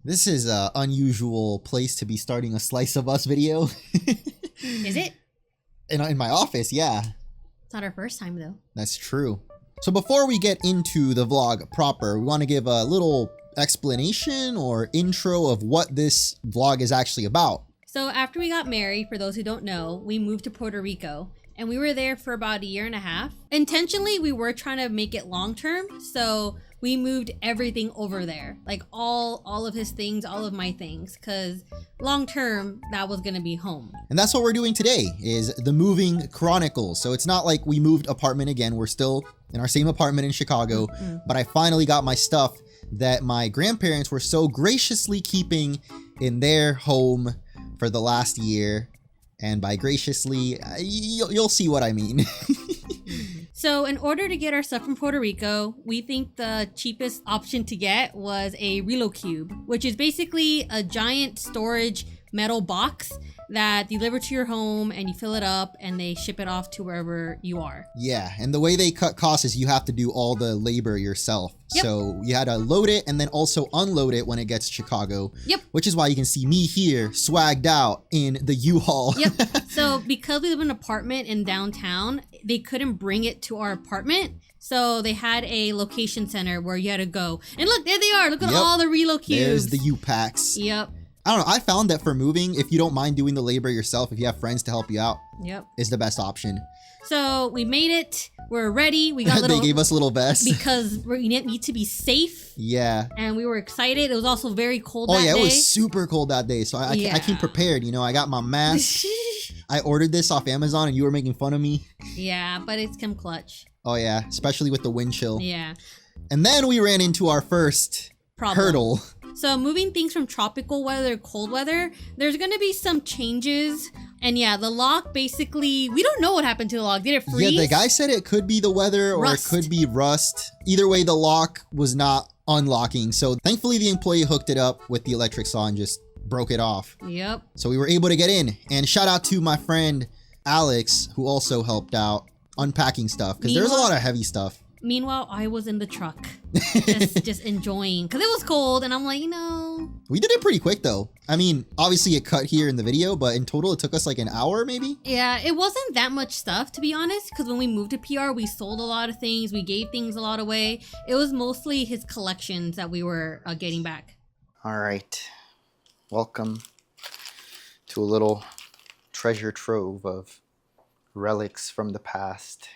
This is an unusual place to be starting a Slice of Us video. Is it? In my office, yeah. It's not our first time, though. That's true. So before we get into the vlog proper, we want to give a little explanation or intro of what this vlog is actually about. So after we got married, for those who don't know, we moved to Puerto Rico. And we were there for about 1.5 years. Intentionally, we were trying to make it long-term. So we moved everything over there. Like all of his things, all of my things. Because long-term, that was going to be home. And that's what we're doing today, is the Moving Chronicles. So it's not like we moved apartment again. We're still in our same apartment in Chicago. But I finally got my stuff that my grandparents were so graciously keeping in their home for the last year. And by graciously, you'll see what I mean. So in order to get our stuff from Puerto Rico, we think the cheapest option to get was a Relocube, which is basically a giant storage metal box that you deliver to your home and you fill it up and they ship it off to wherever you are. Yeah, and the way they cut costs is you have to do all the labor yourself. Yep. So you had to load it and then also unload it when it gets to Chicago. Yep. Which is why you can see me here swagged out in the U-Haul. Yep. So because we live in an apartment in downtown, they couldn't bring it to our apartment. So they had a location center where you had to go. And look, there they are. Look at all the Relocubes. There's the U-Packs. Yep. I don't know. I found that for moving, if you don't mind doing the labor yourself, if you have friends to help you out, Yep. is the best option. So we made it. We're ready. We got little. They gave us little vests. Because we need to be safe. Yeah. And we were excited. It was also very cold that day. Oh, yeah. It was super cold that day. So I came prepared. You know, I got my mask. I ordered this off Amazon and you were making fun of me. Yeah, but it's come clutch. Oh, yeah. Especially with the wind chill. Yeah. And then we ran into our first hurdle. So moving things from tropical weather to cold weather, there's going to be some changes. And yeah, the lock basically, we don't know what happened to the lock. Did it freeze? Yeah, the guy said it could be the weather or it could be rust. Either way, the lock was not unlocking. So thankfully the employee hooked it up with the electric saw and just broke it off. Yep. So we were able to get in. And shout out to my friend Alex, who also helped out unpacking stuff. Because there's a lot of heavy stuff. Meanwhile, I was in the truck, just enjoying, because it was cold, and I'm like, We did it pretty quick, though. I mean, obviously it cut here in the video, but in total it took us like an hour, maybe? Yeah, it wasn't that much stuff, to be honest, because when we moved to PR, we sold a lot of things, we gave things a lot away. It was mostly his collections that we were getting back. All right. Welcome to a little treasure trove of relics from the past.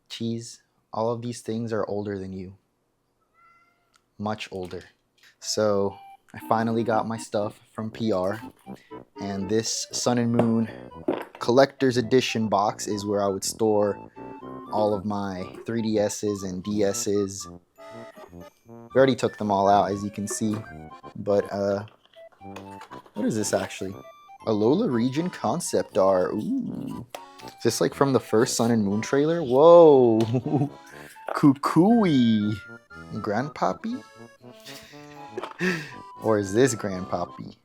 Cheese. All of these things are older than you. Much older. So I finally got my stuff from PR. And this Sun and Moon Collector's Edition box is where I would store all of my 3DSs and DSs. We already took them all out, as you can see. But, what is this actually? Alola Region concept art. Ooh. Is this like from the first Sun and Moon trailer? Whoa! Kukui! Grandpappy? Or is this Grandpappy?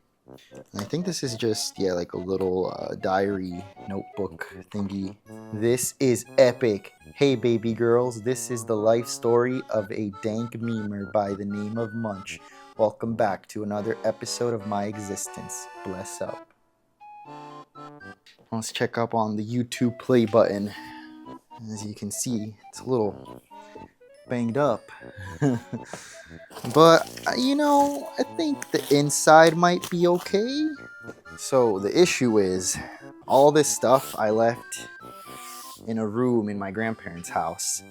I think this is just, yeah, like a little diary notebook thingy. This is epic! Hey baby girls, this is the life story of a dank memer by the name of Munch. Welcome back to another episode of my existence. Bless up. Let's check up on the YouTube play button. As you can see, it's a little banged up. But, you know, I think the inside might be okay. So the issue is, all this stuff I left in a room in my grandparents' house.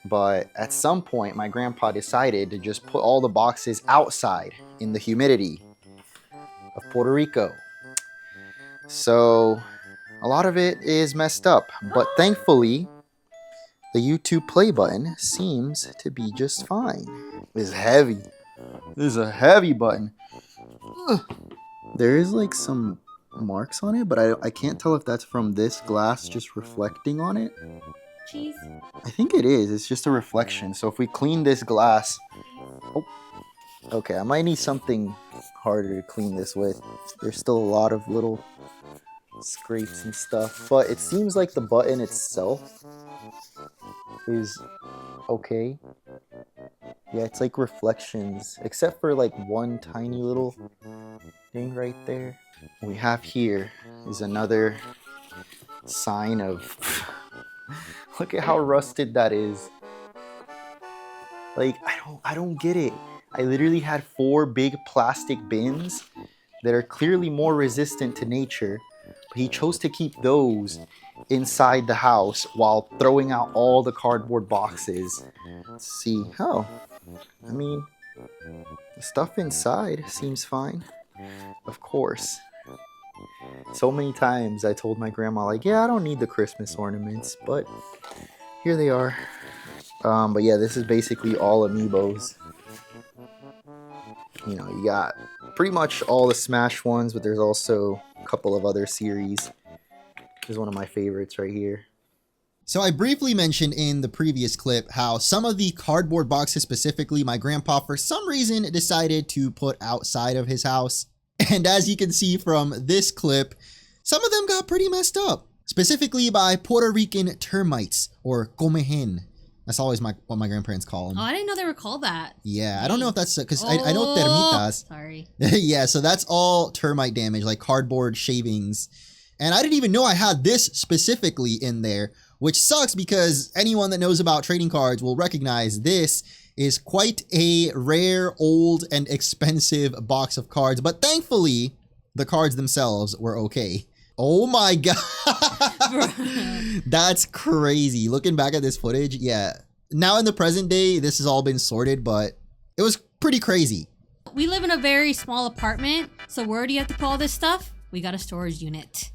But at some point, my grandpa decided to just put all the boxes outside in the humidity of Puerto Rico. So a lot of it is messed up, but thankfully the YouTube play button seems to be just fine. It's heavy. This is a heavy button. Ugh. There is like some marks on it, but I can't tell if that's from this glass just reflecting on it. Cheese? I think it is. It's just a reflection. So if we clean this glass... Oh, okay, I might need something harder to clean this with. There's still a lot of little scrapes and stuff, but it seems like the button itself is okay. Yeah, it's like reflections, except for like one tiny little thing right there. What we have here is another sign of look at how rusted that is. Like, I don't get it. I literally had 4 big plastic bins that are clearly more resistant to nature, but he chose to keep those inside the house while throwing out all the cardboard boxes. Let's see. Oh, I mean, the stuff inside seems fine. Of course. So many times I told my grandma, like, yeah, I don't need the Christmas ornaments, but here they are. But yeah, this is basically all amiibos. You know, you got pretty much all the Smash ones, but there's also a couple of other series. This is one of my favorites right here. So I briefly mentioned in the previous clip how some of the cardboard boxes, specifically my grandpa, for some reason decided to put outside of his house. And as you can see from this clip, some of them got pretty messed up, specifically by Puerto Rican termites, or comején. That's always what my grandparents call them. Oh, I didn't know they were called that. Yeah, I don't know if that's because I know termitas. Sorry. Yeah, so that's all termite damage, like cardboard shavings. And I didn't even know I had this specifically in there, which sucks because anyone that knows about trading cards will recognize this is quite a rare, old, and expensive box of cards. But thankfully, the cards themselves were okay. Oh my god. That's crazy. Looking back at this footage, yeah. Now in the present day, this has all been sorted, but it was pretty crazy. We live in a very small apartment, so where do you have to put all this stuff? We got a storage unit.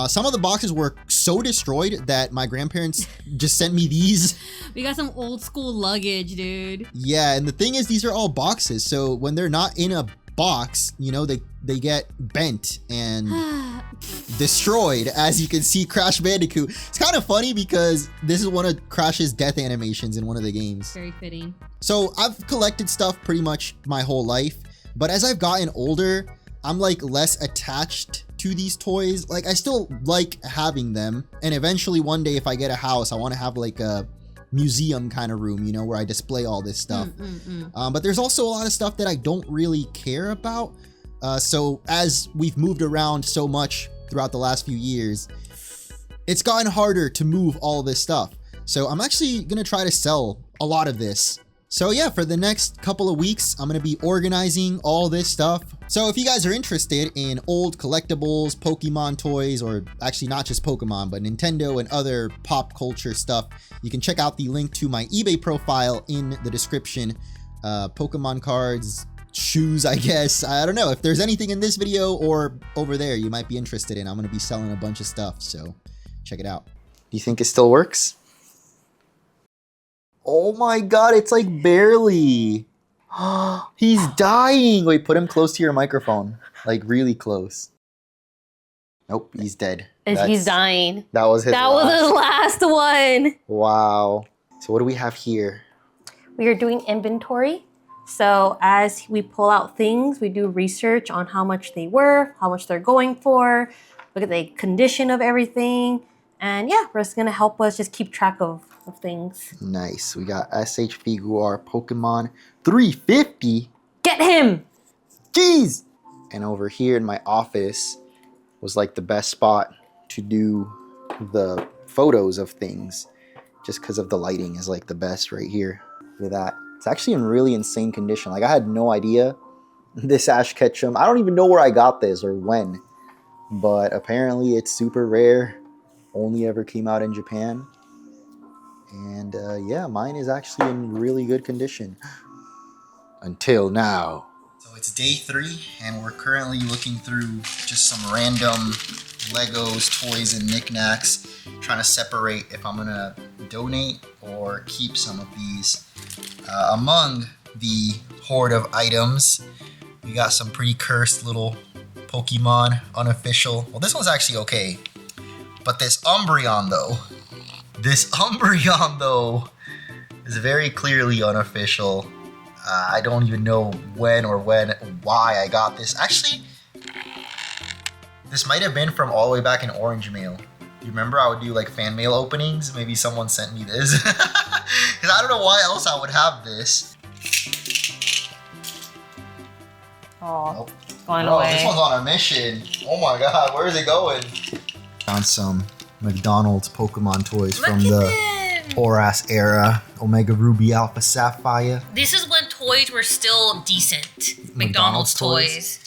Some of the boxes were so destroyed that my grandparents just sent me these. We got some old school luggage, dude. Yeah, and the thing is, these are all boxes, so when they're not in a box, you know, they get bent and destroyed, as you can see Crash Bandicoot. It's kind of funny because this is one of Crash's death animations in one of the games. Very fitting. So I've collected stuff pretty much my whole life, but as I've gotten older, I'm like less attached to these toys. Like I still like having them, and eventually one day if I get a house, I want to have like a museum kind of room, you know, where I display all this stuff. But there's also a lot of stuff that I don't really care about. So as we've moved around so much throughout the last few years, it's gotten harder to move all this stuff. So I'm actually gonna try to sell a lot of this. So yeah, for the next couple of weeks, I'm gonna be organizing all this stuff. So if you guys are interested in old collectibles, Pokemon toys, or actually not just Pokemon, but Nintendo and other pop culture stuff, you can check out the link to my eBay profile in the description. Pokemon cards, shoes, I guess. I don't know. If there's anything in this video or over there you might be interested in, I'm gonna be selling a bunch of stuff, so check it out. Do you think it still works? Oh my god, it's like barely. He's dying. Wait, put him close to your microphone. Like really close. Nope, he's dead. He's dying. That was his last one. Wow. So what do we have here? We are doing inventory. So as we pull out things, we do research on how much they were, how much they're going for, look at the condition of everything. And yeah, it's gonna help us just keep track of things. Nice. We got SH Figuar Pokemon 350. Get him! Jeez! And over here in my office was like the best spot to do the photos of things, just because of the lighting is like the best right here. Look at that. It's actually in really insane condition. Like I had no idea this Ash Ketchum. I don't even know where I got this or when, but apparently it's super rare. Only ever came out in Japan. And yeah, mine is actually in really good condition. Until now. So it's day 3, and we're currently looking through just some random Legos, toys, and knickknacks, trying to separate if I'm gonna donate or keep some of these. Among the horde of items, we got some pretty cursed little Pokemon, unofficial. Well, this one's actually okay. But this Umbreon though, is very clearly unofficial. I don't even know why I got this. Actually, this might have been from all the way back in Orange Mail. You remember I would do like fan mail openings? Maybe someone sent me this. Because I don't know why else I would have this. Oh, Nope. going Bro, away. this one's on a mission. Oh my god, where is it going? Found some McDonald's Pokemon toys from the Horas era. Omega Ruby Alpha Sapphire. This is when toys were still decent. McDonald's toys.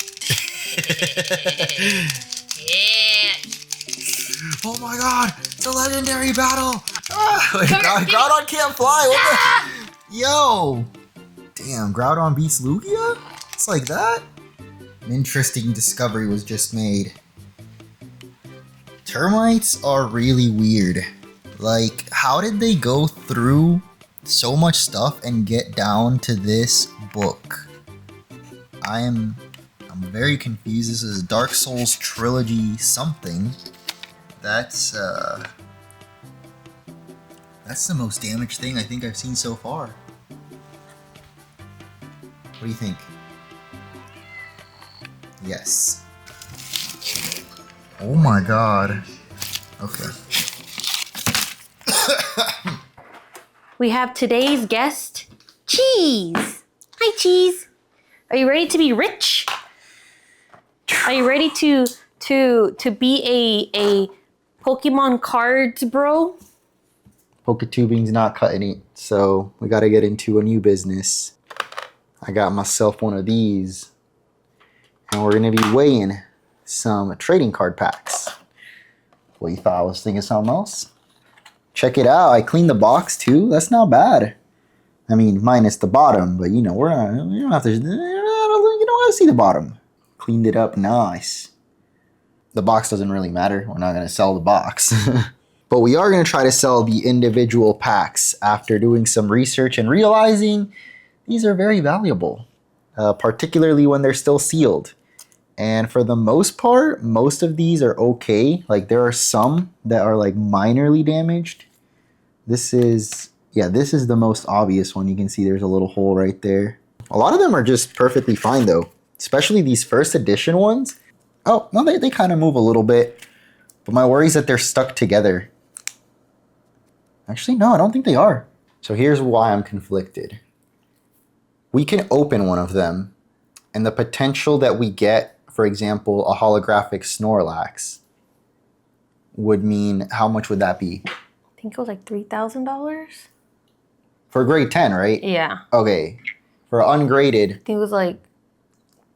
Yeah. Oh my god, the legendary battle! Groudon can't fly! What the? Yo! Damn, Groudon beats Lugia? It's like that? An interesting discovery was just made. Termites are really weird. Like, how did they go through so much stuff and get down to this book? I'm very confused. This is Dark Souls Trilogy something. That's the most damaged thing I think I've seen so far. What do you think? Yes. Oh my god. Okay. We have today's guest, Cheese. Hi, Cheese. Are you ready to be rich? Are you ready to be a Pokemon cards bro? Poketubing's not cutting it, so we gotta get into a new business. I got myself one of these, and we're gonna be weighing some trading card packs. Well, you thought I was thinking something else? Check it out. I cleaned the box too. That's not bad. I mean, minus the bottom, but you know, you don't have to, you don't have to see the bottom. Cleaned it up nice. The box doesn't really matter. We're not gonna sell the box. But we are gonna try to sell the individual packs after doing some research and realizing these are very valuable, particularly when they're still sealed. And for the most part, most of these are okay. Like there are some that are like minorly damaged. This is the most obvious one. You can see there's a little hole right there. A lot of them are just perfectly fine though, especially these first edition ones. Oh, no, they kind of move a little bit, but my worry is that they're stuck together. Actually, no, I don't think they are. So here's why I'm conflicted. We can open one of them, and the potential that we get, for example, a holographic Snorlax, would mean, how much would that be? I think it was like $3,000. For grade 10, right? Yeah. Okay. For ungraded I think it was like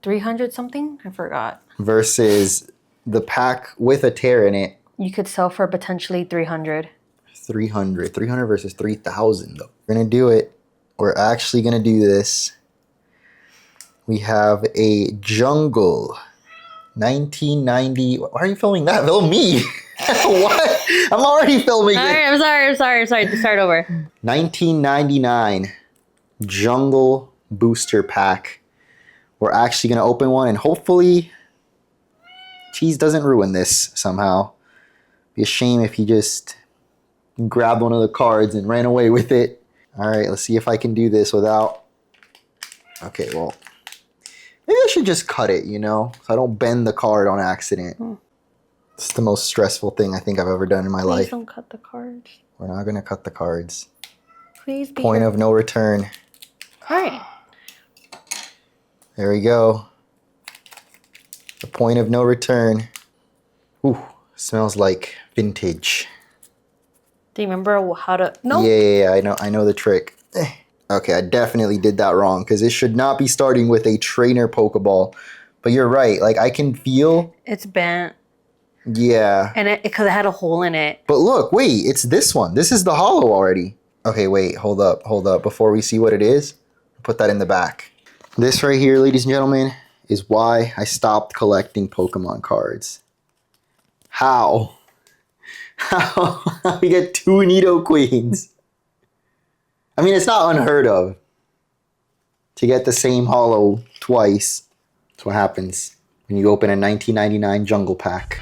300 something. I forgot. versus the pack with a tear in it, You could sell for potentially 300. 300. 300 versus 3,000 though. We're gonna do it. We're actually gonna do this. We have a jungle 1990. Why are you filming that? Film me. What? I'm already filming All it. right, I'm sorry. To start over. 1999 jungle booster pack. We're actually gonna open one, and hopefully Cheese doesn't ruin this somehow. Be a shame if he just grabbed one of the cards and ran away with it. All right, let's see if I can do this without. Okay, well, maybe I should just cut it, you know, so I don't bend the card on accident. It's the most stressful thing I think I've ever done in my Please life. don't cut the cards. We're not gonna cut the cards. Please be Point of no return. All right. There we go. The point of no return. Ooh, smells like vintage. Do you remember how to? No. Yeah, I know the trick. Okay, I definitely did that wrong because it should not be starting with a trainer Pokeball. But you're right, like I can feel. It's bent. Yeah. And because it had a hole in it. But look, wait, it's this one. This is the hollow already. Okay, wait, hold up. Before we see what it is, put that in the back. This right here, ladies and gentlemen, is why I stopped collecting Pokemon cards. How? How we get two Nidoqueens? I mean, it's not unheard of to get the same hollow twice. That's what happens when you open a 1999 jungle pack.